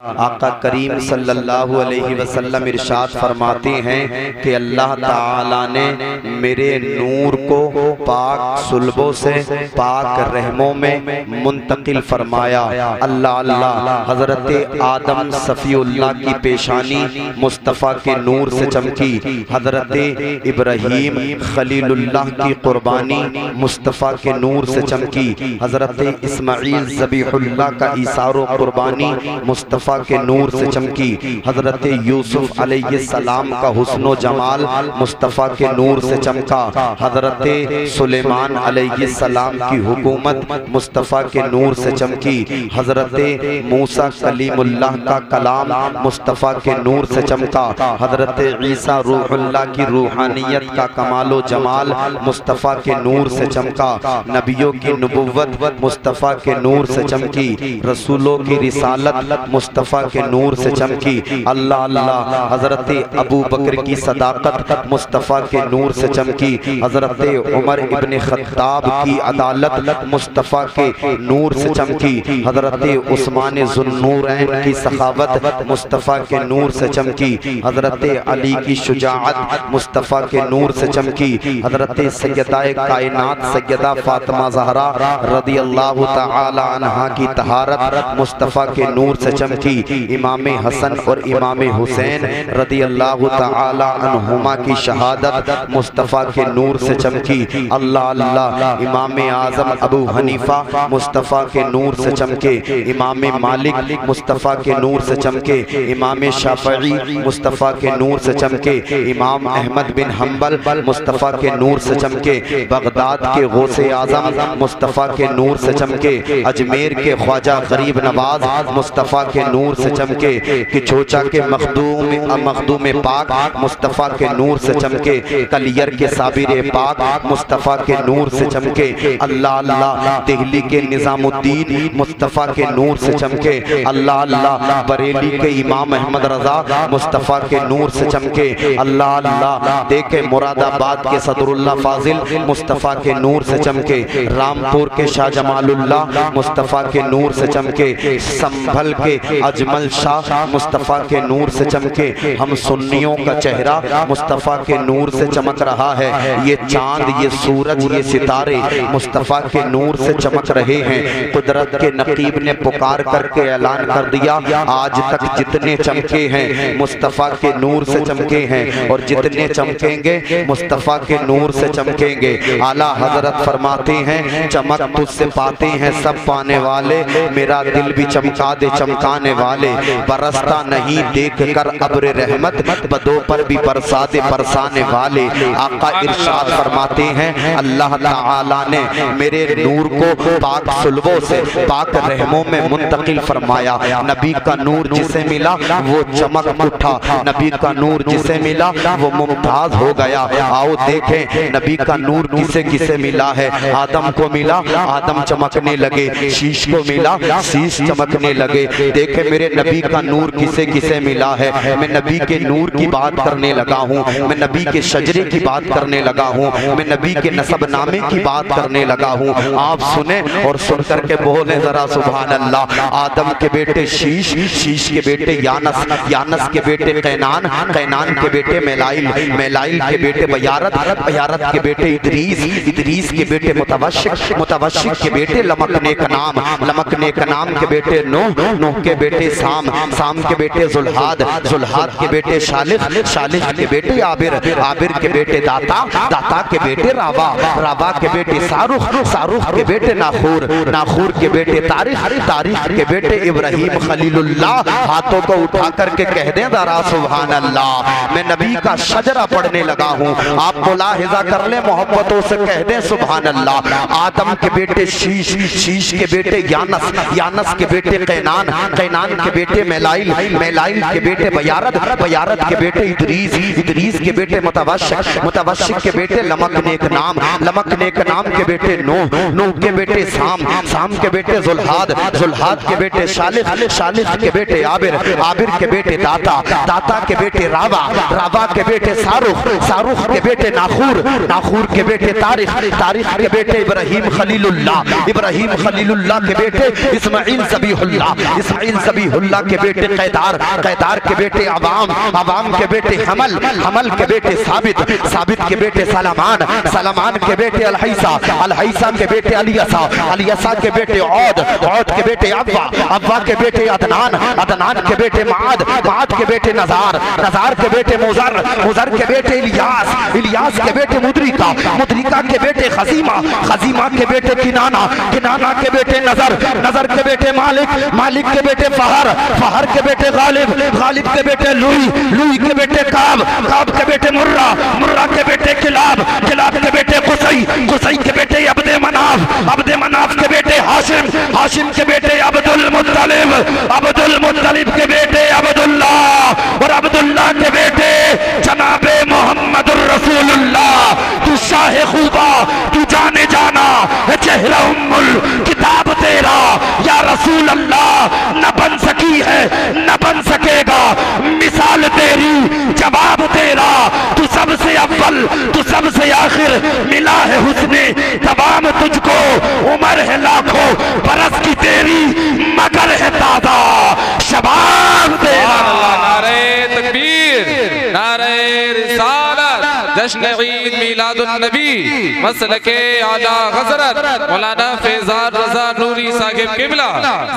आका करीम सल्लल्लाहु अलैहि वसल्लम इरशाद फरमाते हैं कि अल्लाह ताला ने मेरे नूर को पाक सुल्बों से पाक रहमों में मुंतकिल फरमाया। अल्लाह अल्लाह हजरत आदम सफ़ीउल्लाह की पेशानी मुस्तफ़ा के नूर से चमकी, हजरत इब्राहीम खलीलुल्लाह की कुर्बानी मुस्तफ़ा के नूर से चमकी, हजरत इस्माईल ज़बीहुल्लाह का ईसारो कुर्बानी मुस्तफ़ा के नूर से चमकी, हजरत यूसुफ अलैहिस्सलाम का हुस्नो जमाल मुस्तफ़ा के नूर से चमका, हजरत सुलेमान अलैहिस्सलाम की हुकूमत मुस्तफ़ा के नूर से चमकी, हजरत मूसा कलीमुल्लाह का कलाम मुस्तफ़ा के नूर से चमका, हजरत ईसा रूहुल्लाह की रूहानियत का कमालो जमाल मुस्तफ़ा के नूर से चमका, नबियों की नबुव्वत मुस्तफ़ा के नूर से चमकी, रसूलों की रिसालत मुस्तफ़ा के नूर से चमकी। अल्लाह अल्लाह हजरत अबू बकर की सदाकत मुस्तफ़ा के नूर से चमकी, हजरत उमर इब्ने खत्ताब की अदालत मुस्तफ़ा के नूर से चमकी, हजरत उस्मान ज़ुन्नूरैन की सखावत मुस्तफ़ा के नूर से चमकी, हजरत अली की शुजाअत मुस्तफ़ा के नूर से चमकी, हजरत सैयदाए कायनात सैयदा फातिमा ज़हरा रदियल्लाहु तआला अन्हा की तहारत मुस्तफ़ा के नूर से चमकी, इमाम हसन और इमाम हुसैन रदियल्लाहु तआला अन्हुमा की शहादत मुस्तफ़ा के नूर से चमकी। अल्लाह अल्लाह इमाम आज़म अबू हनीफा मुस्तफ़ा के नूर से चमके, इमाम मालिक मुस्तफ़ा के नूर से चमके, इमाम शाफ़ई मुस्तफ़ा के नूर से चमके, इमाम अहमद बिन हम्बल मुस्तफ़ा के नूर से चमके, बगदाद के गौसे आज़म मुस्तफ़ा के नूर से चमके, अजमेर के ख्वाजा गरीब नवाज मुस्तफ़ा के नूर से चमके, कि चोचा के मखदूम पाक मुस्तफ़ा के नूर से चमके, कलियर के साबिर पाक मुस्तफ़ा के नूर से चमके। अल्लाह अल्लाह दिल्ली के निज़ामुद्दीन मुस्तफ़ा के नूर से चमके, अल्लाह अल्लाह बरेली के इमाम अहमद रज़ा मुस्तफ़ा के नूर से चमके, अल्लाह अल्लाह देखे मुरादाबाद के सदरुल्लाह फाजिल मुस्तफ़ा के नूर से चमके, रामपुर के शाह जमालुल्लाह मुस्तफ़ा के नूर से चमके, संभल के अजमल शाह मुस्तफ़ा के नूर से चमके। हम सुन्नियों का चेहरा मुस्तफ़ा के नूर से चमक रहा है। ये चांद, ये सूरज, ये सितारे मुस्तफ़ा के नूर से चमक रहे हैं। कुदरत के नकीब ने पुकार करके ऐलान कर दिया, आज तक जितने चमके हैं मुस्तफ़ा के नूर से चमके हैं, और जितने चमकेंगे मुस्तफ़ा के नूर से चमकेंगे। आला हजरत फरमाते हैं, चमक तुझसे पाते हैं सब पाने वाले, मेरा दिल भी चमका दे चमकाने वाले, बरसता नहीं देख कर अब्र रहमत, बदों पर भी बरसा दे बरसाने वाले। आका इरशाद फरमाते हैं, अल्लाह ताला ने मेरे नूर को पाक सुल्बों से पाक रहमों में मुंतकिल फरमाया। नबी का नूर जिसे मिला वो चमक उठा, नबी का नूर जिसे मिला वो मुमताज हो गया। आओ देखें नबी का नूर किसे किसे मिला है। आदम को मिला, आदम चमकने लगे, शीश को मिला, शीश चमकने लगे। देखे मेरे नबी का नूर किसे किसे मिला है। मैं नबी के नूर की बात करने लगा हूँ, मैं नबी के शजरे की बात करने लगा हूँ, मैं नबी के नसबनामे की बात करने लगा हूँ। आप सुने और सुन करके बोले जरा सुभान अल्लाह। आदम के बेटे शीश, शीश के बेटे यानस, यानस के बेटे कैनान, कैनान के बेटे मेलाइल, मेलाइल के बेटे बयारत, बयारत के बेटे इदरीस, इदरीस के बेटे मुतवश्शिक, मुतवश्शिक के बेटे लमकने का नाम, लमकने का नाम के बेटे नूह, नूह के बेटे साम, साम के बेटे जुल्हाद, जुल्हाद के बेटे शालिख, शालिख के बेटे आबिर, आबिर के बेटे दाता, दाता के बेटे रावा, रावा के बेटे सारुख, सारुख के बेटे नाखूर, नाखूर के बेटे तारिख, तारिख के बेटे इब्राहीम खलीलुल्लाह। हाथों को उठा करके कह दें जरा सुभान अल्लाह। मैं नबी का शजरा पढ़ने लगा हूँ, आप मुलाहिजा कर ले, मोहब्बतों से कह दें सुभान अल्लाह। आदम के बेटे शीश, शीश के बेटे यानस, यानस के बेटे कैनान, कैनान के बेटे मेलाइल, मेलाइल के बेटे बयारत, बयारत के बेटे इदरीस, इदरीस के बेटे मुतवश्शिक, मुतवश्शिक के बेटे लमकने का नाम, लमकने का नाम के बेटे नूह, नूह के बेटे साम, साम के बेटे जुल्हाद, जुल्हाद के बेटे शालिख, शालिख के बेटे आबिर, आबिर के बेटे दाता, दाता के बेटे रावा, रावा के बेटे सारुख, सारुख के बेटे नाखूर, नाखूर के बेटे तारिख, तारिख के बेटे इब्राहीम खलीलुल्लाह, इब्राहीम खलीलुल्लाह के बेटे इस्माईल ज़बीहुल्लाह, इस्माईल ज़बीहुल्लाह के बेटे कैदार, कैदार के बेटे अवाम, अवाम के बेटे हमल, हमल के बेटे साबित, साबित के बेटे सलामान, सलामान के बेटे अलहैसा, अलहैसा के बेटे अलियसा, अलियसा के बेटे औद, औद के बेटे अव्वा, अव्वा के बेटे अदनान, अदनान के बेटे माद, माद के बेटे नजार, नजार के बेटे मुजर, मुजर के बेटे इलियास, इलियास के बेटे मुद्रिका, मुद्रिका के बेटे खजीमा, खजीमा के बेटे किनाना, किनाना के बेटे नजर, नजर के बेटे मालिक, मालिक के बेटे फहर, फहर के बेटे गालिब, गालिब के बेटे लुई, लुई के बेटे काब, काब के बेटे मुर्रा, मुर्रा के बेटे किलाब, किलाब के बेटे कुसई, कुसई के बेटे अब्दे मनाफ, अब्दे मनाफ के बेटे हाशिम, हाशिम के बेटे अब्दुल मुत्तलिब, अब्दुल मुत्तलिब के बेटे अब्दुल्लाह और अब्दुल्लाह के बेटे जनाबे मोहम्मदुर रसूलुल्लाह। तू शाहे खूबा, तू जाने जाना चेहरा उम्मुल किताब तेरा या रसूल अल्लाह, न बन सकी है न बन सकेगा मिसाल तेरी, जवाब तेरा। तू सबसे अव्वल, तू सबसे आखिर, मिला है हुस्ने तमाम तुझको, उम्र है लाखों बरस की तेरी मगर है ताजा शबाब तेरा। नारे तकबीर, नारे रिसालत, जश्न ईद मिलादुन नबी, मसलके आला हज़रत मौलाना फैज़ान रज़ा नूरी साहिब किबला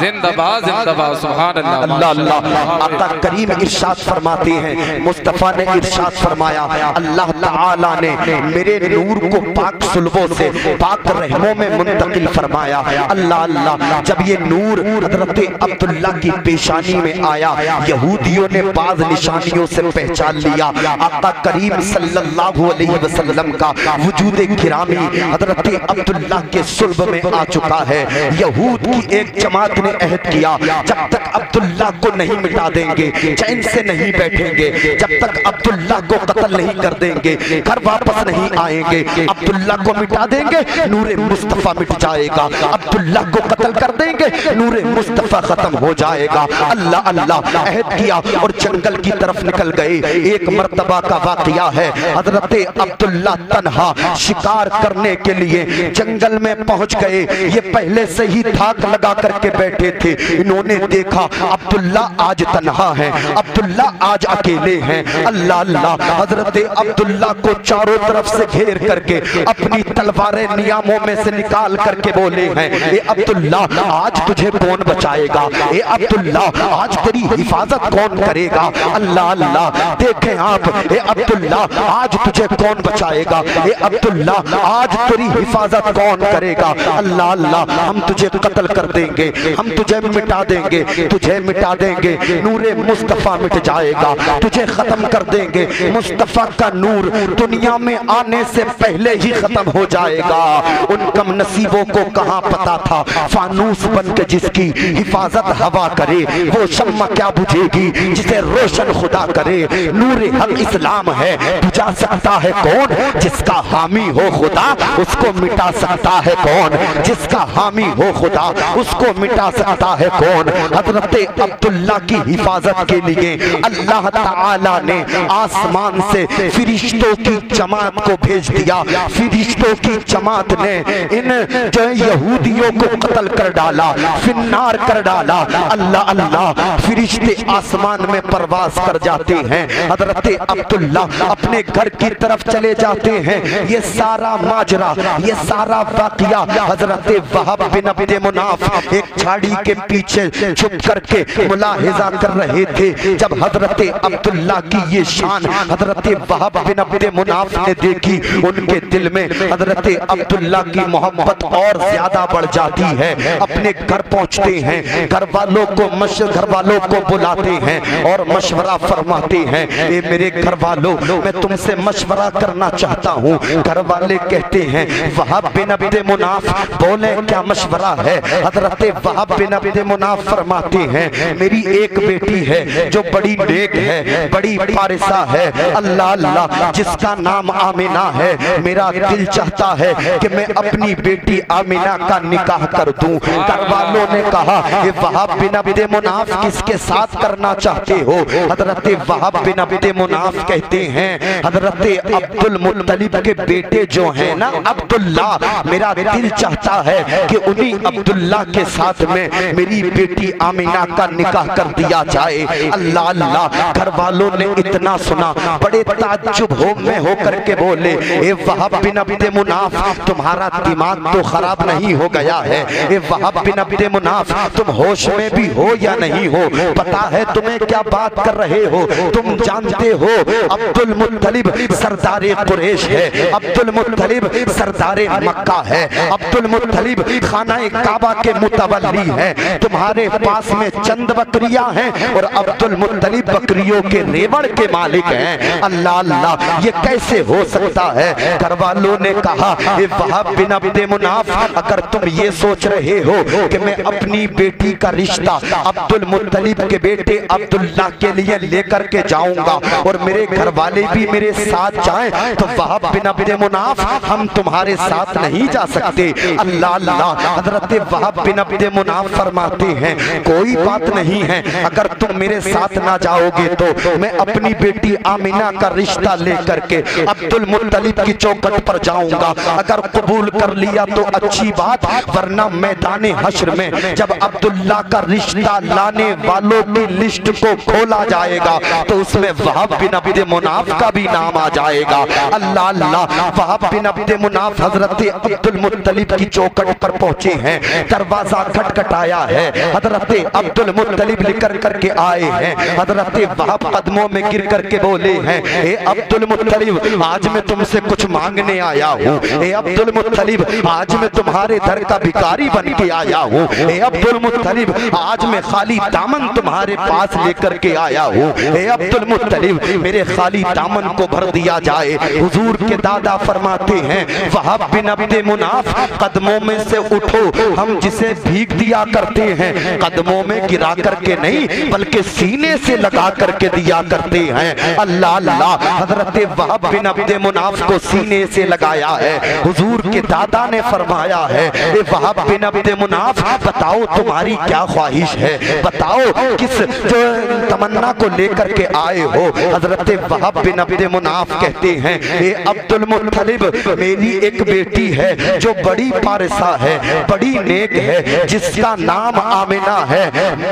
जिंदाबाद जिंदाबाद। सुभान अल्लाह अल्लाह अल्लाह। आका करीम इरशाद फरमाते हैं, मुस्तफ़ा ने इरशाद फरमाया, अल्लाह ताला ने मेरे नूर को पाक सुल्बों से पाक रहमों में मुंतकिल फरमाया। अल्लाह अल्लाह। जब ये नूर हज़रत अब्दुल्ला की पेशानी में आया, यहूदियों ने बाज़ निशानियों से पहचान लिया आका करीम सल्लल्लाहु अलैहि वसल्लम का वजूद गिरामी हज़रत अब्दुल्ला के सुल्ब में आ चुका है। यहूद की एक जमात ने अहद किया, जब तक अब्दुल्ला को नहीं मिटा देंगे चैन से नहीं बैठेंगे, जब तक अब्दुल्ला को कत्ल नहीं कर देंगे घर वापस नहीं आएंगे। अब्दुल्ला को मिटा देंगे नूरे मुस्तफ़ा मिट जाएगा, अब्दुल्ला को कत्ल कर देंगे नूरे मुस्तफ़ा खत्म हो जाएगा। अल्लाह अल्लाह अहद किया और जंगल की तरफ निकल गए। एक मर्तबा का वाक़या है, हज़रत अब्दुल्ला तन्हा शिकार करने के लिए जंगल में पहुंच गए। ये पहले से ही थाक लगा करके बैठे थे। इन्होंने देखा अब्दुल्ला आज तन्हा है, अब्दुल्ला आज अकेले हैं। अल्लाह अल्लाह। हज़रत अब्दुल्ला को चारों तरफ से घेर करके अपनी तलवारें नियामों में से निकाल करके बोले हैं, ए अब्दुल्ला आज तुझे कौन बचाएगा, ए अब्दुल्ला आज तेरी हिफाजत कौन करेगा। अल्लाह अल्लाह। देखें आप, ए अब्दुल्ला आज तुझे कौन बचाएगा, ए अब्दुल्ला आज तेरी हिफाजत कौन करेगा। अल्लाह अल्लाह। हम तुझे कत्ल कर देंगे, हम तुझे मिटा देंगे, तुझे मिटा देंगे नूरे मुस्तफ़ा मिट जाएगा, तुझे खत्म कर देंगे। मुस्तफ़ा का नूर दुनिया में आने से पहले ही खत्म हो जाएगा। उन कम नसीबों को कहाँ पता था फानूस बन के जिसकी हिफाजत हवा करे, वो शम्मा क्या बुझेगी जिसे रोशन खुदा करे। नूरे हक इस्लाम है, बुझा सकता है कौन, जिसका हामी हो खुदा उसको मिटा सकता है कौन, जिसका हामी हो खुदा उसको मिटा सकता है कौन। हज़रत अब्दुल्ला की हिफाजत के लिए अल्लाह ताला ने आसमान से फिरिश्तों की जमात को भेज दिया। फिरिश्तों की जमात ने इन जो यहूदियों को कत्ल कर डाला, फिन्नार कर डाला। अल्लाह अल्लाह। फिरिश्ते आसमान में परवास कर जाते हैं। हज़रत अब्दुल्ला अपने घर की तरफ चले जाते हैं। ये सारा माजरा, ये सारा वाक़या हज़रत वहाब बिन अब्द मुनाफ एक झाड़ी के पीछे छुप करके मुलाहिजा कर रहे थे। जब हज़रत अब्दुल्ला की ये शान हज़रत वहाब बिन अब्द मुनाफ ने देखी, उनके दिल में हज़रत अब्दुल्ला की मोहब्बत और ज्यादा बढ़ जाती है। अपने घर पहुंचते हैं, घर वालों को बुलाते हैं और मशवरा फरमाते हैं, ए मेरे घर वालों मैं तुमसे मशवरा करना चाहता हूँ। घर वाले कहते हैं वहाब बिन अब्द मुनाफ बोले क्या मशवरा है। हज़रत वहाब बिन अब्द मुनाफ फरमाते हैं मेरी एक बेटी है जो बड़ी नेक है, बड़ी पारिसा है, अल्लाह अल्लाह, जिसका नाम आमिना है। मेरा दिल चाहता है कि मैं अपनी बेटी आमिना का निकाह कर दूं। घर वालों ने कहा ये वहाब बिन अब्द मुनाफ किसके साथ करना चाहते हो। हज़रत वहाब बिन अब्द मुनाफ कहते हैं हज़रत अब्दुल मुत्तलिब के बेटे जो हैं ना अब्दुल्ला, मेरा दिल चाहता है कि उन्हीं अब्दुल्ला के साथ में मेरी बेटी आमिना का निकाह कर दिया जाए। अल्लाह अल्लाह, घर वालों ने इतना सुना, बड़े ताज्जुब में होकर के बोले, ए वहाब बिन अब्द मुनाफ, तुम्हारा दिमाग तो खराब नहीं हो गया है? ए वहाब बिन अब्द मुनाफ, तुम होश में भी हो या नहीं हो? पता है तुम्हें क्या बात कर रहे हो? तुम जानते हो अब्दुल मुत्तलिब सरदारे कुरैश है, अब्दुल मुत्तलिब सरदारे मक्का है, अब्दुल मुत्तलिब खाना काबा के मुतवल्ली है। तुम्हारे पास में चंद बकरियां हैं और अब्दुल मुत्तलिब बकरियों के रेवड़ के मालिक हैं। अल्लाह अल्लाह, ये कैसे हो सकता है? घर वालों ने कहा, ए वहाब बिन अब्द मुनाफ, अगर तुम ये सोच रहे हो कि मैं अपनी बेटी का रिश्ता अब्दुल मुत्तलिब के बेटे अब्दुल्ला के लिए लेकर के जाऊंगा और मेरे घर वाले भी मेरे साथ जाएं, तो वहाब बिन अब्द मुनाफ, हम तुम्हारे साथ नहीं जा सकते। अल्लाह अल्लाह, हजरत वहाब बिन अब्द मुनाफ फरमाते हैं, कोई बात नहीं है, अगर तुम मेरे साथ ना जाओगे तो मैं अपनी बेटी आमिना का रिश्ता लेकर के अब्दुल मुत्तलिब की चौखट पर जाऊंगा। अगर कबूल कर लिया तो अच्छी बात, वरना मैदाने हश्र में जब अब्दुल्ला का रिश्ता लाने वालों की लिस्ट को खोला जाएगा तो उसमें वहाब बिन अब्द मुनाफ का भी नाम आ जाएगा। अल्लाह अल्लाह, वहाब बिन अब्द मुनाफ हजरत अब्दुल मुत्तलिब की चौखट पर पहुंचे हैं, दरवाजा खटखटाया है, हजरत अब्दुल मुत्तलिब लेकर करके आए हैं। हजरत वहाब कदमों में गिर करके बोले हैं, ए अब्दुल मुत्तलिब, आज मैं तुमसे कुछ मांगने आया हूँ। ए अब्दुल मुत्तलिब, आज मैं तुम्हारे दर का भिखारी बन के आया हूँ। ए अब्दुल मुत्तलिब, आज मैं खाली दामन तुम्हारे पास लेकर के आया हूँ। ए अब्दुल मुत्तलिब, मेरे खाली दामन को भर दिया जाए। हुजूर के दादा फरमाते हैं, वहाब बिन अब्द मुनाफ, कदमों में से उठो, हम जिसे भीग दिया करते हैं कदमों में गिरा करके नहीं बल्कि सीने से लगा करके दिया करते हैं। अल्लाह अल्लाह, हजरत वहाब बिन अब्द मुनाफ को सीने से लगाया है। हुजूर के दादा ने फरमाया है, ए वहाब बिन अब्द मुनाफ, बताओ तुम्हारी क्या ख्वाहिश है, बताओ किस जो तमन्ना को लेकर के आए हो। हजरत वहाब बिन अब्द मुनाफ कहते हैं, ए अब्दुल मुत्तलिब, मेरी एक बेटी है जो बड़ी पारसा है, बड़ी नेक है, जिसका नाम आमिना है।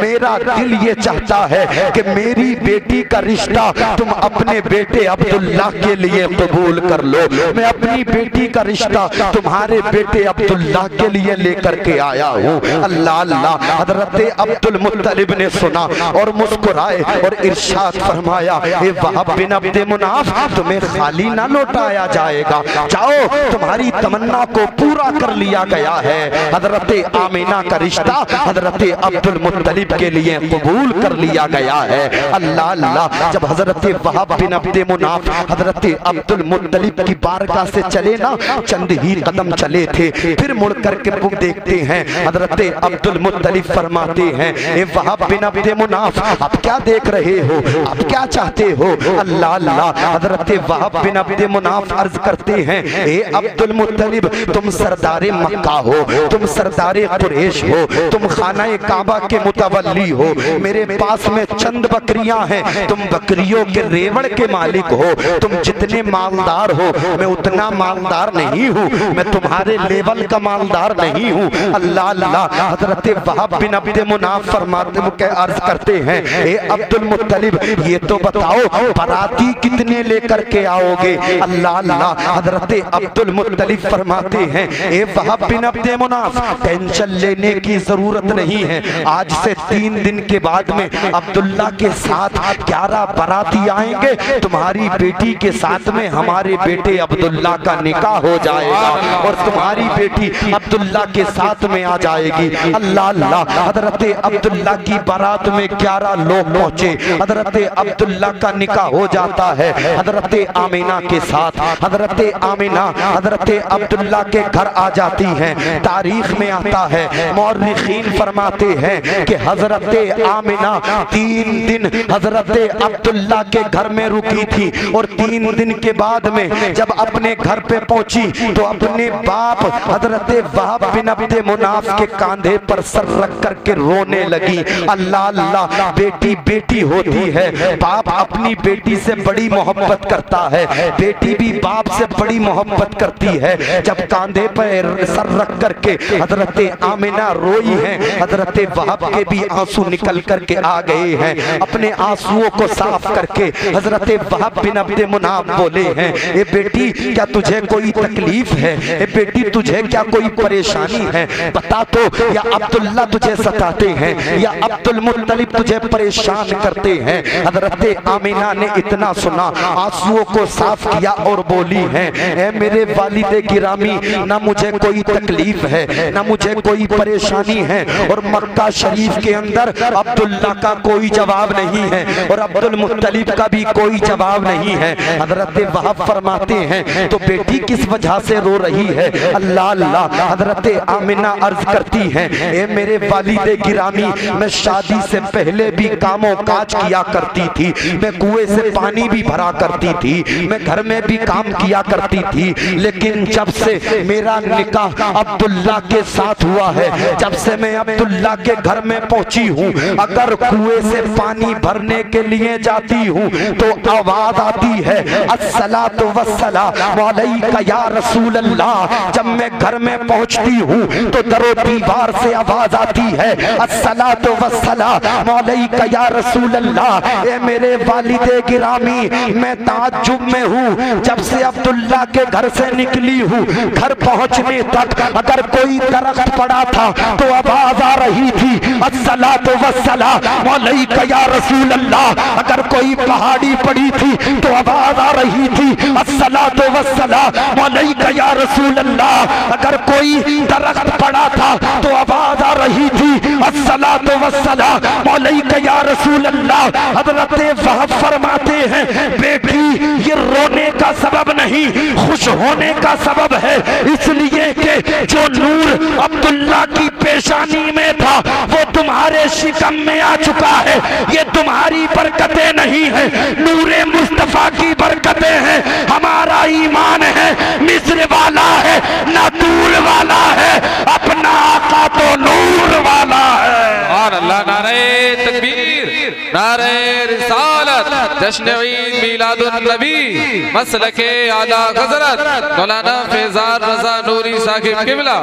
मेरा दिल ये चाहता है कि मेरी बेटी का रिश्ता तुम अपने बेटे अब्दुल्ला के लिए कबूल कर लो। मैं अपनी बेटी का रिश्ता तुम्हारे बेटे अब्दुल्ला के लिए लेकर के आया हूँ। अल्लाह अल्लाह, हजरत अब्दुल मुत्तलिब ने सुना और मुस्कुराए और इरशाद फरमाया, ए वहाब बिन अब्द मुनाफ, तुम्हें खाली ना लौटाया जाएगा, जाओ, तुम्हारी तमन्ना को पूरा कर लिया गया है। हजरत आमिना का रिश्ता हजरत अब्दुल मुत्तलिब के लिए कबूल कर लिया गया है। अल्लाह अल्लाह, जब हजरत वहाब बिन अब्द मुनाफ हजरत अब्दुल मुत्तलिब की बारगाह से चले ना, चंद ही कदम चले थे, फिर मुड़ करके देखते हैं, हजरत अब्दुल मुत्तलिब फरमाते हैं, ए वहाब बिन अब्द मुनाफ, आप क्या देख रहे हो, आप क्या चाहते हो? अल्लाह अल्लाह, हजरत वहाब बिन अब्द मुनाफ अर्ज करते हैं, ए अब्दुल मुत्तलिब, तुम सरदारे मक्का हो, तुम सरदारे कुरैश हो, तुम खाना काबा के मुतवल्ली हो, मेरे पास में चंद बकरियां हैं, तुम बकरियों के रेवड़ के मालिक हो, तुम जितने मालदार हो मैं उतना मालदार नहीं हूँ, मैं तुम्हारे लेवल का मालदार नहीं हूँ। अल्लाह अल्लाह, हजरत वहाब बिन अब्द मुनाफ फरमाते अर्ज करते हैं, ए अब्दुल मुत्तलिब, ये तो बताओ बाराती कितने लेकर के आओगे? अल्लाह अल्लाह, हजरत अब्दुल मुत्तलिब फरमाते हैं, ए वहाब बिन अब्द मुनाफ, टेंशन लेने की जरूरत नहीं है, आज से 3 दिन के बाद में अब्दुल्ला के साथ 11 बाराती आएंगे, तुम्हारी बेटी के साथ में हमारे बेटे अब्दुल्ला का निकाह हो जाएगा और तुम्हारी बेटी अब्दुल्ला के साथ में आ जाएगी। अल्लाह अल्लाह, हजरत अब्दुल्ला की बारात में 11 लोग पहुंचे, हजरत अब्दुल्ला का निकाह हो जाता है हजरत आमिना के साथ। हजरत आमिना हजरत अब्दुल्ला के घर आ जाती हैं। तारीख में आता है, मौर्रिखीन फरमाते हैं कि हजरत आमिना 3 दिन हजरत अब्दुल्ला के घर में रुकी थी और 3 दिन के बाद में जब अपने घर पे पहुंची तो अपने बाप हजरत वहाब बिन अब्द मुनाफ के कांधे पर सर रख करके रोने लगी। अल्लाह अल्लाह, बेटी बेटी होती है, बाप अपनी बेटी से बड़ी मोहब्बत करता करता है, बेटी भी बाप से बड़ी मोहब्बत करती है। जब कांधे पर सर रख करके हजरत आमिना रोई है, हजरत वहाब के भी आंसू निकल करके आ गए हैं। अपने आंसुओं को साफ करके हजरत वहाब बिन अब्द मुनाफ बोले हैं, ए बेटी क्या तुझे कोई तकलीफ है? ए बेटी तुझे क्या कोई परेशानी है? बता तो, या अब्दुल्ला तुझे सताते हैं या अब्दुल मुत्तलिब तुझे परेशान करते हैं? हजरत आमिना ने इतना सुना, आंसुओं को साफ किया और बोली है, ए मेरे वालिदे गिरामी, ना मुझे कोई तकलीफ है ना मुझे कोई परेशानी है। और मक्का शरीफ के अंदर अब्दुल्ला का कोई जवाब नहीं है और अब्दुल मुत्तलिब का भी कोई जवाब नहीं है। हजरत वहाब फरमाते हैं, तो बेटी किस वजह से रो रही है? अल्लाह अल्लाह। हजरत आमिना अर्ज करती है, ए मेरे वालिदे गिरामी, मैं शादी से पहले भी कामों काज किया करती थी, मैं कुएं से पानी भी भरा करती थी, मैं घर में भी काम किया करती थी, लेकिन जब से मेरा निकाह अब्दुल्ला के साथ हुआ है, जब से मैं अब्दुल्ला के घर में पहुंची हूँ, अगर कुएं से पानी भरने के लिए जाती हूँ तो आवाज आती है, अस्सलातु वस्सलाम अलैका या रसूल अल्लाह। जब मैं घर में पहुंचती हूँ तो दरो दीवार से आवाज आती है, अस्सलातु वस्सलाम अलैका या रसूल अल्लाह। ए मेरे वालिदे गिरामी, मैं ताज्जुब में हूँ, जब से अब्दुल्ला के घर से निकली हूँ, घर पहुंचने तक अगर कोई दरख्त पड़ा था तो आवाज आ रही थी, अस्सलातु वस्सलाम अलैका या रसूल अल्लाह। अगर कोई पहाड़ी पड़ी थी तो आवाज आ रही थी, अस्सलातु वस्सलाम अलैका या रसूल अल्लाह। अगर कोई दरख्त पड़ा था तो आवाज आ रही थी, अस्सलातु वस्सलाम अलैका या रसूल अल्लाह। हजरत वहाब फरमाते हैं, बेटी ये रोने का सबब नहीं, खुश होने का सबब है, इसलिए कि जो नूर अब्दुल्ला की पेशानी में था वो तुम्हारे शिकम में आ चुका है। ये तुम्हारी बरकतें नहीं है, नूरे मुस्तफा की बरकतें हैं। हमारा ईमान है मिस्र वाला है ना दूर वाला है, अपना आका तो नूर वाला है। और अल्लाह, नारे तकबीर, नारे रिसालत, जश्न ईद मिलादुन नबी, मसलके आला हज़रत मौलाना फैज़ान रज़ा नूरी साहिब क़िबला,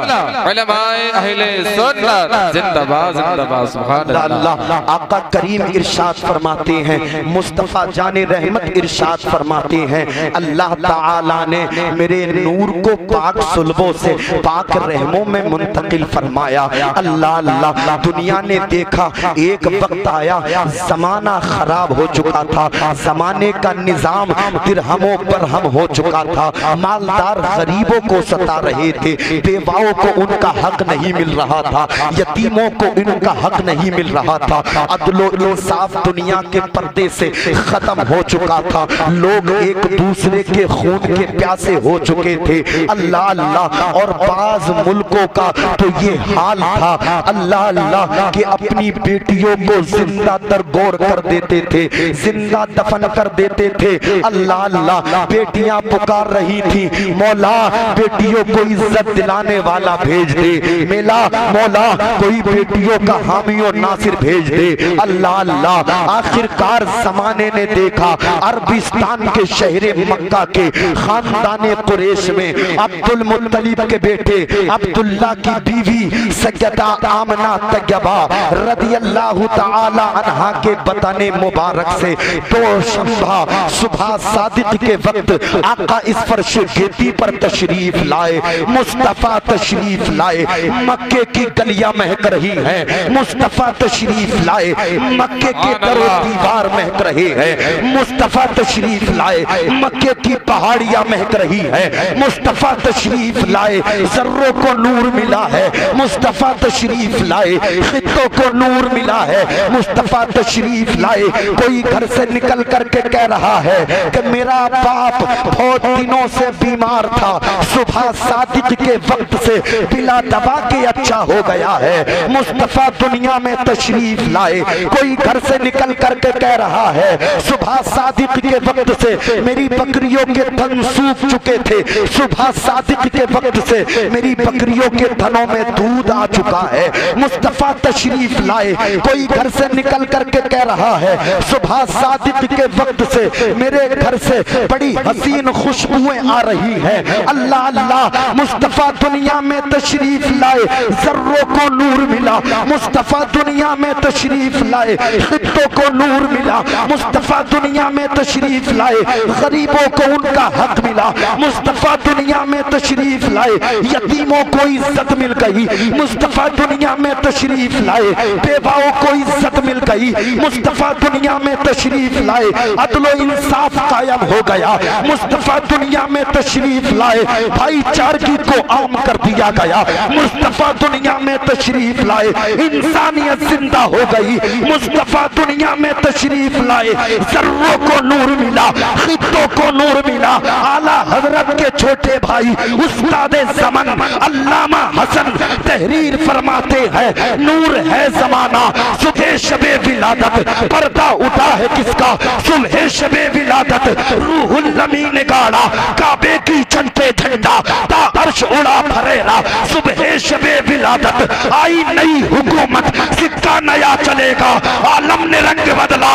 उलमाए अहले सुन्नत, जिंदाबाद जिंदाबाद, सुभान अल्लाह। आका करीम इरशाद फरमाते हैं, मुस्तफ़ा जाने रहमत इरशाद फरमाते हैं, अल्लाह ताला ने मेरे नूर को पाक सुल्बों से पाक रहमों में मुंतकिल फरमाया। अल्लाह अल्लाह। दुनिया ने देखा, एक वक्त आया जमाना खराब हो चुका था, जमाने का निजाम दिरहमों पर हम हो चुका था, मालदार गरीबों को सता रहे थे, बेवाओं को उनका हक नहीं मिल रहा था, यतीमों को इनका हक नहीं मिल रहा था, अदलो इंसाफ दुनिया के पर्दे से खत्म हो चुका था, लोग एक दूसरे के खून के प्यासे हो चुके थे। अल्लाह अल्लाह। और बाज मुल्कों का तो ये हाल था, अल्लाह अल्लाह, कि अपनी बेटियों को जिंदा दरगोर कर देते थे, जिंदा दफन कर देते थे। अल्लाह अल्लाह। बेटियां पुकार रही थी, मौला बेटियों को इज्जत दिलाने वाला भेज दे, मेला मौला कोई बेटियों का हामी और नासिर भेज दे। अल्लाह अल्लाह। आखिरकार जमाने ने देखा, अरबिस्तान के शहर मक्का के खानदान कुरैश में अब्दुल मुत्तलिब के बेटे अब्दुल्ला की बीवी सैयदा आमना तैयबा रदियल्लाहु ताला अन्हा के बताने मुबारक से दो शंभा सुबह सादिक के वक्त आका इस फर्श गेती पर तशरीफ लाए, मुस्तफा तशरीफ लाए, मक्के की गलियां महक रही हैं, मुस्तफा तशरीफ लाए, मक्के के दरो दीवार महक रहे हैं, मुस्तफा तशरीफ लाए, मक्के की पहाड़ियां महक रही है, मुस्तफा तशरीफ लाए, जर्रों को नूर मिला है, मुस्तफा तशरीफ लाए, खित्तों को नूर मिला है, मुस्तफा तशरीफ लाए। कोई घर से निकल करके कह रहा है कि मेरा बाप बहुत दिनों से बीमार था, सुबह सादिक के वक्त से बिला दवा के अच्छा हो गया है, मुस्तफा दुनिया में तशरीफ लाए। कोई घर से निकल करके कह रहा है सुबह सादिक के वक्त से मेरी बकरियों के धन सूख चुके थे, सुबह सादिक के वक्त से मेरी बकरियों के धनों में दूध आ चुका है, मुस्तफा तशरीफ लाए। कोई घर से निकल करके कह रहा है सुबह सादिक के वक्त से मेरे घर से बड़ी हसीन खुशबुएं आ रही है। अल्लाह अल्लाह मुस्तफा दुनिया में तशरीफ लाए, जर्रों को नूर मिला। मुस्तफा दुनिया में तशरीफ लाए, खित्तों को नूर मिला। मुस्तफा दुनिया में तशरीफ लाए, गरीबों को उनका हक मिला। मुस्तफा दुनिया में तशरीफ लाए, यतीमों को इज्जत मिल गई। मुस्तफा दुनिया में तशरीफ लाए, बेवाओं को इज्जत मिल गई। मुस्तफा दुनिया में तशरीफ लाए, अदलो इंसाफ कायम हो गया। मुस्तफा दुनिया में तशरीफ लाए, भाईचारगी को आम कर दिया गया। मुस्तफा दुनिया में तशरीफ लाए, इंसानियत जिंदा हो गई। मुस्तफा दुनिया में तशरीफ लाए, जर्रों को नूर मिला, खित्तों को नूर मिला। आला हजरत के छोटे भाई उस्ताद ज़मान अल्लामा हसन तहरीर फरमाते हैं, नूर है जमाना सुबह शबे विलादत, पर्दा उठा है किसका सुबह शबे विलादत। रूहुल अमीन गाड़ा काबे की चंटे झंडा, ता अर्श उड़ा फरेरा सुबह शबे विलादत। आई नई हुकूमत, सिक्का नया चलेगा, आलम ने रंग बदला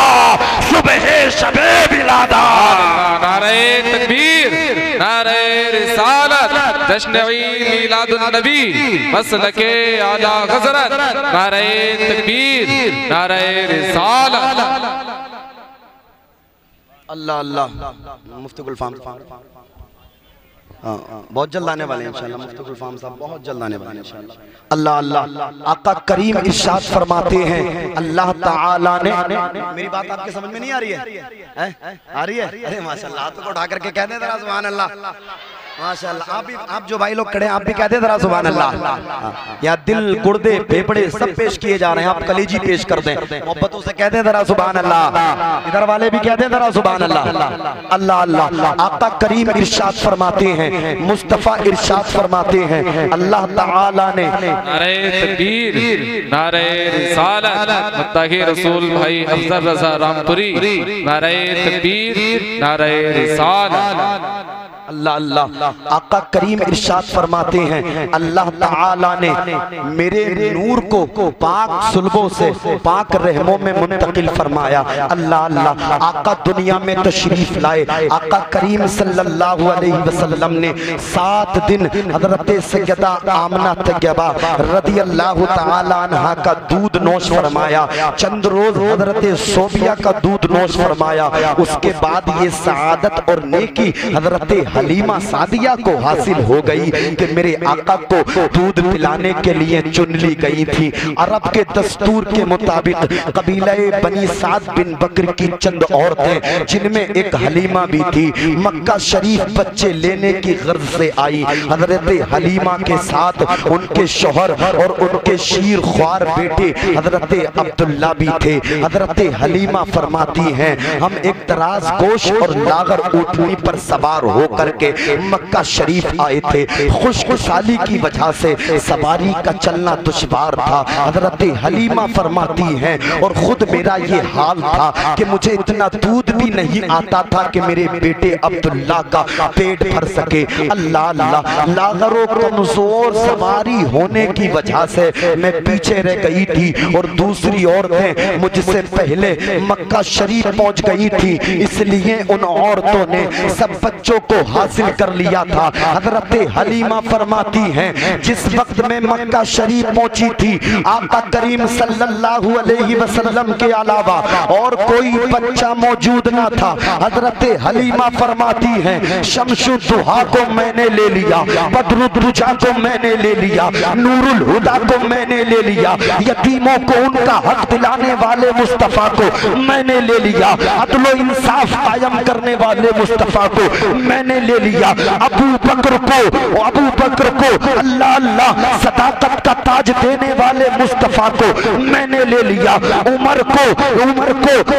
सुबह शबे विलादत। नारे तकबीर, नारे रिसालत, जश्न ईद मीलादुन नबी, मसलके आला हज़रत। नारे तकबीर, नारे रिसालत। अल्लाह अल्लाह। मुफ्ती गुलफाम बहुत जल्द आने वाले हैं इंशाल्लाह। मुफ्ती गुलफाम साहब बहुत जल्द आने वाले हैं इंशाल्लाह। अल्लाह अल्लाह। आका करीम इरशाद फरमाते हैं अल्लाह ताला ने, मेरी बात आपके समझ में नहीं आ रही है? आ रही है? अरे माशाल्लाह, हाथ को उठा करके कह दें जरा सुभान अल्लाह। माशाल्लाह, आप जो भाई लोग खड़े हैं आप भी कहते जरा सुभान अल्लाह। या दिल गुर्दे फेफड़े सब पेश किए जा रहे हैं, आप कलेजी पेश कर दें, मोहब्बतों से कहते जरा सुभान अल्लाह। इधर वाले भी कहते जरा सुभान अल्लाह। अल्लाह अल्लाह। आका करीम इरशाद फरमाते हैं, मुस्तफा इरशाद फरमाते हैं अल्लाह ताला ने, नारे तकबीर, नारे रिसालत, मुत्तकी रसूल भाई अफजल रजा रामपुरी। नारे तकबीर, नारे रिसालत। अल्लाह अल्लाह। आका करीम इरशाद फरमाते हैं अल्लाह ताला ने मेरे नूर को पाक सुल्बों से पाक रहमों में मुंतकिल फरमाया। अल्लाह अल्लाह। आका दुनिया में तशरीफ लाए, आका करीम सल्लल्लाहु अलैहि वसल्लम ने 7 दिन हजरत सैयदा आमना तैयबा रदियल्लाहु ताला अन्हा का दूध नोश फरमाया, चंद रोज हजरत सोबिया का दूध नोश फरमाया। उसके बाद ये सआदत और नेकी हजरत हलीमा सादिया को हासिल हो गई कि मेरे आका को दूध पिलाने के लिए चुन ली गई थी। अरब के दस्तूर के मुताबिक कबीला बनी साद बिन बकर की चंद औरतें जिनमें एक हलीमा भी थी, मक्का शरीफ बच्चे लेने की गर्ज से आई। हजरत हलीमा के साथ उनके शौहर और उनके शीर ख्वार बेटे हजरत अब्दुल्ला भी थे। हजरत हलीमा फरमाती हैं हम एक दराज गोश और लागर ऊँटनी पर सवार होकर के मक्का शरीफ आए थे। खुशखुशाली की वजह से सवारी का चलना दुश्वार था। हजरत हलीमा फरमाती हैं और खुद मेरा ये हाल था कि मुझे इतना दूध भी नहीं आता था कि मेरे बेटे अब्दुल्ला का पेट भर सके। अल्लाह अल्लाह। लागरों कमजोर सवारी होने की वजह से मैं पीछे रह गई थी और दूसरी औरतें मुझसे पहले मक्का शरीफ पहुंच गई थी, इसलिए उन औरतों ने सब बच्चों को हासिल कर लिया था। हजरत हलीमा फरमाती हैं जिस वक्त में मक्का शरीफ पहुंची थी आका करीम सल्लल्लाहु अलैहि वसल्लम के अलावा और कोई बच्चा मौजूद ना था। हजरत हलीमा फरमाती हैं शम्सुद्दुहा को मैंने ले लिया, बदरुद्दुजा को मैंने ले लिया, नूरुल हुदा को मैंने ले लिया, यतीमों को उनका हक दिलाने वाले मुस्तफा को मैंने ले लिया, अदलो इंसाफ कायम करने वाले मुस्तफा को मैंने ले लिया, अबू बकर को अल्लाह अल्लाह सदाकत का ताज देने वाले मुस्तफा को मैंने ले लिया, उमर को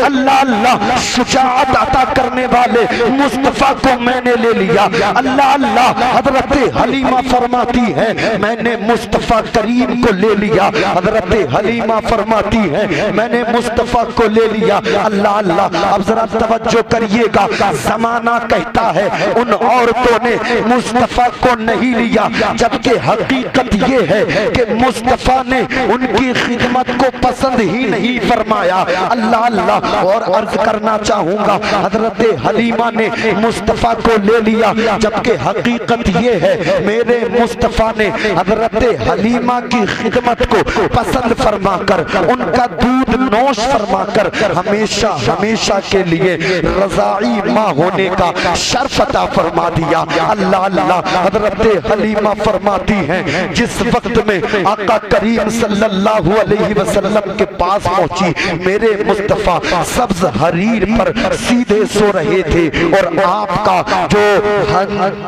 अल्लाह अल्लाह शुजाअत अता करने वाले मुस्तफा को मैंने ले लिया। अल्लाह अल्लाह। हजरत हलीमा फरमाती है मैंने मुस्तफा करीम को ले लिया। हजरत हलीमा फरमाती है मैंने मुस्तफा को ले लिया। अल्लाह अल्लाह। अब जरा तवज्जो करिएगा, जमाना कहता है उन उन औरतों ने मुस्तफा को नहीं लिया, जबकि हकीकत ये है कि मुस्तफा ने उनकी खिदमत को पसंद ही नहीं फरमाया। अल्लाह अल्लाह। और अर्ज करना चाहूंगा, हजरत हलीमा ने मुस्तफा को ले लिया, जबकि हकीकत ये है मेरे मुस्तफा ने हजरत हलीमा की खिदमत को पसंद फरमाकर, उनका दूध नोश फरमाकर हमेशा हमेशा के लिए रज़ाई माँ होने का शर्फ अता फरमा दिया। अल्लाह अल्लाह। हजरत हलीमा फरमाती हैं, जिस वक्त में आका करीम सल्लल्लाहु अलैहि वसल्लम के पास पहुंची, मेरे मुस्तफा सब्ज हरीर पर सीधे सो रहे थे और आपका जो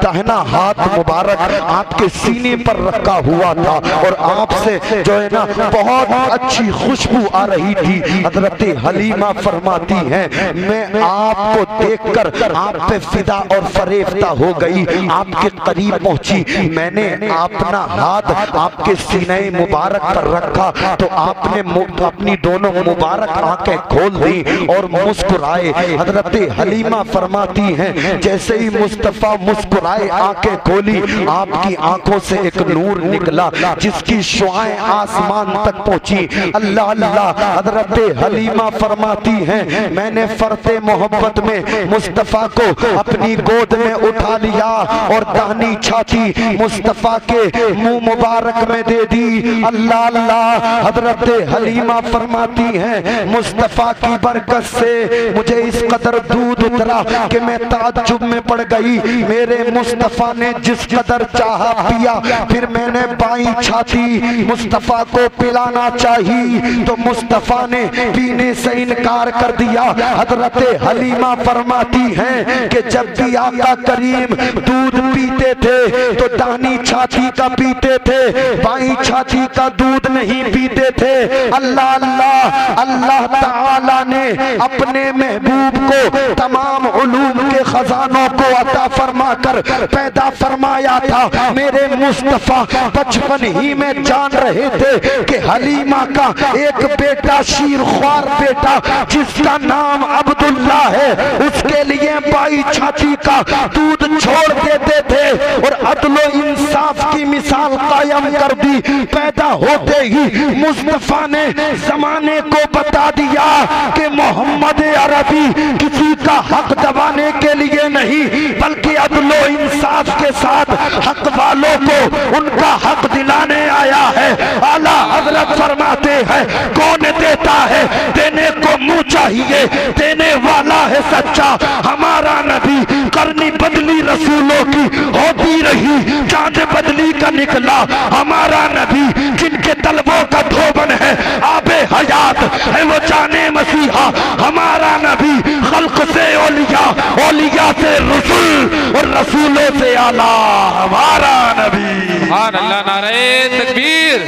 दाहिना हाथ मुबारक आपके सीने पर रखा हुआ था और आपसे जो है ना बहुत अच्छी खुशबू आ रही थी। हजरत हलीमा फरमाती हैं, मैं आपको देखकर आप पे फिदा और फरेफ्ता हो गई, आपके करीब पहुंची, मैंने अपना हाथ आपके सीने मुबारक पर रखा तो आपने अपनी दोनों मुबारक आंखें खोल दी और मुस्कुराए। हजरत हलीमा फरमाती हैं, जैसे ही मुस्तफा मुस्कुराए, आंखें खोली, आपकी आंखों से एक नूर निकला जिसकी शुआएं आसमान तक पहुंची। अल्लाह अल्लाह। हजरत हलीमा फरमाती हैं, मैंने फरते मोहब्बत में मुस्तफा को अपनी गोद में उठा लिया और दाहिनी छाती मुस्तफा के मुंह मुबारक में दे दी। अल्लाह अल्लाह। हजरत हलीमा फरमाती हैं, मुस्तफा की बरकत से मुझे इस कदर दूध उतरा कि मैं ताज्जुब में पड़ गई। मेरे मुस्तफा ने जिस कदर चाहा पिया, फिर मैंने बाईं छाती मुस्तफा को पिलाना चाहिए तो मुस्तफा ने पीने से इनकार कर दिया। हजरत हलीमा फरमाती हैं कि जब भी आका करीम दूध पीते थे तो दाहिनी छाती का पीते थे, बाईं छाती का दूध नहीं पीते थे। अल्लाह अल्लाह। अल्लाह ताला ने अपने महबूब को तमाम उलूम के खजानों को अता फरमा कर पैदा फरमाया था। मेरे मुस्तफा बचपन ही में जान रहे थे कि हलीमा का एक बेटा शीरख्वार बेटा जिसका नाम अब्दुल्ला है, उसके लिए बाई छाती का दूध छोड़ देते थे और अदलो इंसाफ की मिसाल कायम कर दी। पैदा होते ही मुस्तफा ने जमाने को बता दिया कि मोहम्मद अरबी किसी का हक दबाने के लिए नहीं बल्कि अदलो इंसाफ के साथ हक वालों को उनका हक दिलाने आया है। आला हजरत फरमाते हैं, कौन देता है देने को मुंह चाहिए, देने वाला है सच्चा हमारा नबी। करनी बदली रसूलों की होती रही, चांद बदली का निकला हमारा नबी। जिनके तलबों का धोबन है आबे हयात है वो जाने मसीहा हमारा नबी। खल्क से ओलिया, ओलिया से रसूल और रसूलों से आला हमारा नबी। सुभान अल्लाह। नारे तकबीर,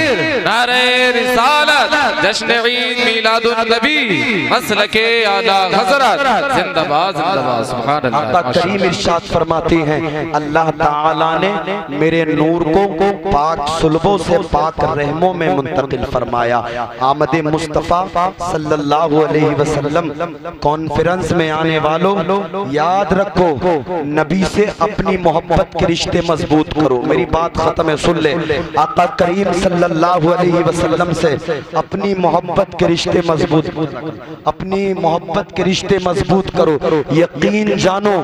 नारे रिसालत, जश्न ईद मिलादुन नबी, मसलके आला हज़रत, जिंदाबाद जिंदाबाद। सुभान अल्लाह। आका करीम इरशाद फरमाते हैं, अल्लाह ताला ने मेरे नूर को पाक सुल्बों से पाक रहमों में मुंतकिल फरमाया। आमद मुस्तफ़ा सल्लल्लाहु अलैहि वसल्लम कॉन्फ्रेंस में आने वालों, याद रखो नबी से अपनी मोहब्बत के रिश्ते मजबूत करो। मेरी बात खत्म है, सुन ले। आका करीम सल्लल्लाहु अलैहि वसल्लम से अपनी मोहब्बत के रिश्ते मजबूत, अपनी मोहब्बत के रिश्ते मजबूत करो। यकीन जानो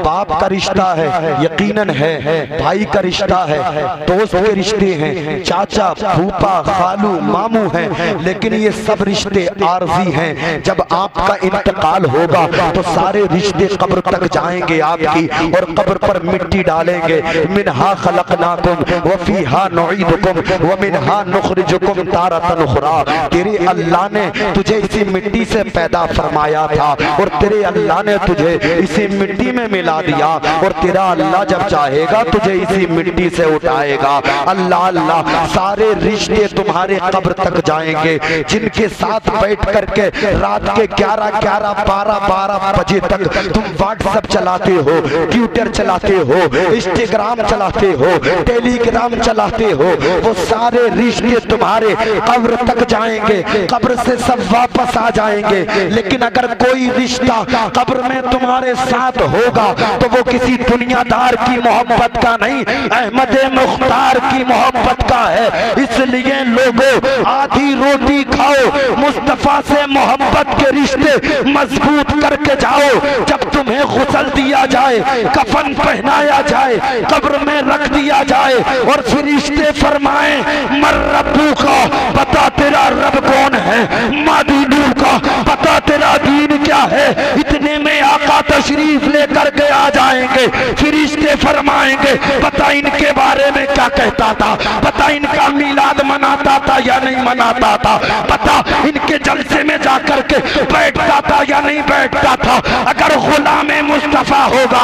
बाप का रिश्ता है, यकीनन है, भाई का रिश्ता है, दोस्त के रिश्ते हैं, चाचा फूफा खालू मामू हैं, लेकिन ये सब रिश्ते आरजी हैं। जब आपका इंतकाल होगा तो सारे रिश्ते कब्र तक जाएंगे आपकी और कब्र पर मिट्टी डालेंगे। मिनहा खलकनाकुम व फीहा नुईदुकुम व मिनहा नुखरिजुकुम तारतन उखरा। तेरे अल्लाह ने तुझे इसी मिट्टी से पैदा फरमाया था और तेरे अल्लाह ने तुझे इसी मिट्टी में मिला दिया और तेरा अल्लाह जब चाहेगा तुझे इसी मिट्टी से उठाएगा। अल्लाह अल्लाह। सारे रिश्ते तुम्हारे कब्र तक जाएंगे। जिनके साथ बैठ करके रात के 11, 12 बजे तक तुम व्हाट्सएप चलाते हो, ट्विटर चलाते हो, इंस्टाग्राम चलाते हो, टेलीग्राम चलाते हो, वो सारे रिश्ते तुम्हारे कब्र तक जाएंगे, कब्र से सब वापस आ जाएंगे। लेकिन अगर कोई रिश्ता कब्र में तुम्हारे साथ होगा तो वो किसी दुनियादार की मोहब्बत का नहीं, अहमद मुख्तार की मोहब्बत का है। इसलिए लोगों, आधी रोटी खाओ, मुस्तफा से मोहब्बत के रिश्ते मजबूत करके जाओ। जब तुम्हें गुसल दिया जाए, कफन पहनाया जाए, कब्र में रख दिया जाए और फरिश्ते फरमाए मर रब्बू का, पता तेरा रब कौन है, मादी नूर का, पता तेरा दीन क्या है, इतने में आका तशरीफ लेकर के आ जाएंगे। फरिश्ते फरमाएंगे पता इनके बारे में क्या कहता था, पता इनका मिलाद मनाता था या नहीं मनाता था, पता इनके जलसे में जाकर के बैठता था या नहीं बैठता था। अगर गुलाम मुस्तफा होगा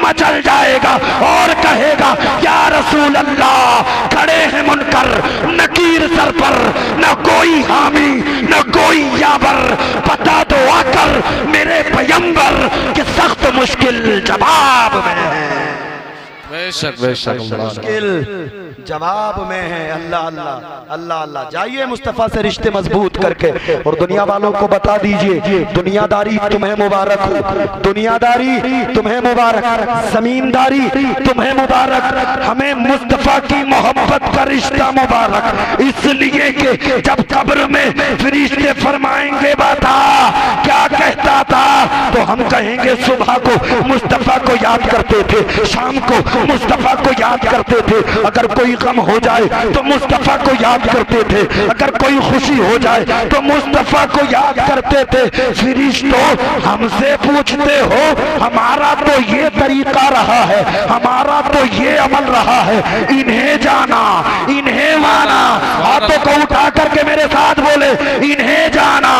मचल जाएगा और कहेगा या रसूल अल्लाह, खड़े हैं मुनकर नकीर सर पर, न कोई हामी न कोई याबर, बता दो आकर मेरे पैगंबर के सख्त मुश्किल जवाब में है। बेशक बेशक मुश्किल जवाब में है। अल्लाह अल्लाह अल्लाह अल्लाह। जाइए मुस्तफा से रिश्ते मजबूत करके और दुनिया वालों को बता दीजिए, दुनियादारी तुम्हें मुबारक हो, दुनियादारी तुम्हें मुबारक, जमींदारी तुम्हें मुबारक, हमें मुस्तफा की मोहब्बत का रिश्ता मुबारक। इसलिए कि जब कब्र में फरिश्ते फरमाएंगे बता क्या कहता था, तो हम कहेंगे सुबह को मुस्तफा को याद करते थे, शाम को मुस्तफा को याद करते थे, अगर कोई गम हो जाए तो मुस्तफा को याद करते थे, अगर कोई खुशी हो जाए तो मुस्तफा को याद करते थे। फरिश्तों हमसे पूछते हो, हमारा तो ये तरीका रहा है, हमारा तो ये अमल रहा है, इन्हें जाना इन्हें माना। हाथों को उठा करके मेरे साथ बोले इन्हें जाना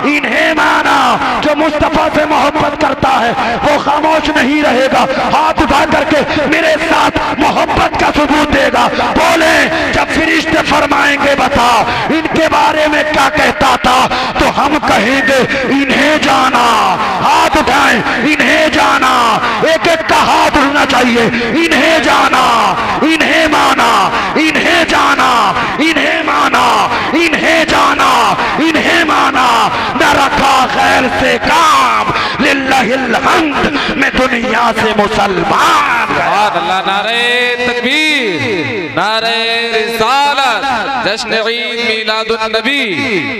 इन्हें माना। जो मुस्तफा से मोहब्बत करता है वो खामोश नहीं रहेगा, हाथ उठा करके मेरे साथ मोहब्बत का सबूत देगा। बोले जब फरिश्ते फरमाएंगे बता इनके बारे में क्या कहता था, तो हम कहेंगे इन्हें जाना। हाथ उठाएं, इन्हें जाना, एक एक का हाथ उठना चाहिए। इन्हें जाना इन्हें माना, इन्हें जाना इन्हें माना, इन्हें जाना इन्हें माना। न रखा खैर से काम, लिल्लाहिल हम्द, मैं दुनिया से मुसलमान। अल्लाह, नारे तकबीर, नारे रिसालत, जश्न ईद मीलादुन नबी,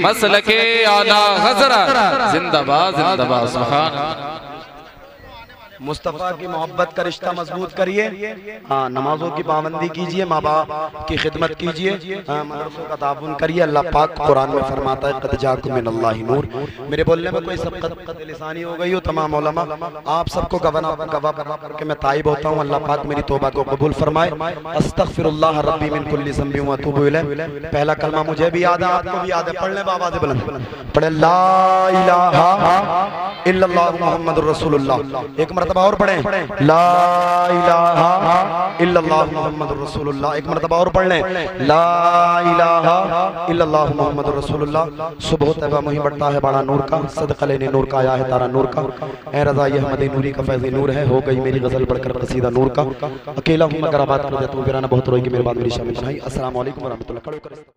मसलके आला हज़रत, जिंदाबाद जिंदाबाद, सुभान अल्लाह। मुस्तफ़ा की मोहब्बत का रिश्ता मजबूत करिए। हाँ, नमाजों की पाबंदी कीजिए, माँ बाप की खिदमत कीजिए, मदरसों का ताउन करिए। अल्लाह पाक कुरान में फरमाता है क़द जाकुम मिनल्लाहि नूर। मेरे बोलने में कोई सबक़त लिसानी हो गई हो, तमाम उलमा आप सबको गवाह करके मैं ताइब होता हूँ। अल्लाह पाक मेरी तौबा को कबूल फरमाए। अस्तग़फिरुल्लाह रब्बी मिन कुल्लि ज़ंबि व अतूबु इलैह। पहला कलमा मुझे भी याद है, आपको भी याद है, पढ़ लें बाबा से बुलंद पढ़े ला इलाहा इल्लल्लाह मुहम्मदुर रसूलुल्लाह। एक मरतबा और पढ़ें ला इलाहा इल्लल्लाह मुहम्मदुर रसूलुल्लाह। एक मरतबा और पढ़ लें ला इलाहा इल्लल्लाह मुहम्मदुर रसूलुल्लाह। सुबह तैबा मुही बढ़ता है बड़ा नूर का, सदका लेने नूर का आया है तारा नूर का। ए रज़ा ये अहमद नूरी का फैज़ नूर है, हो गई मेरी गजल बढ़कर कसीदा नूर का। अकेला हूँ मगर आबाद कर देता हूँ, वीराना बहुत रोएंगे मेरे बाद मेरी शामिल बनाई। अस्सलाम वालेकुम व रहमतुल्लाह।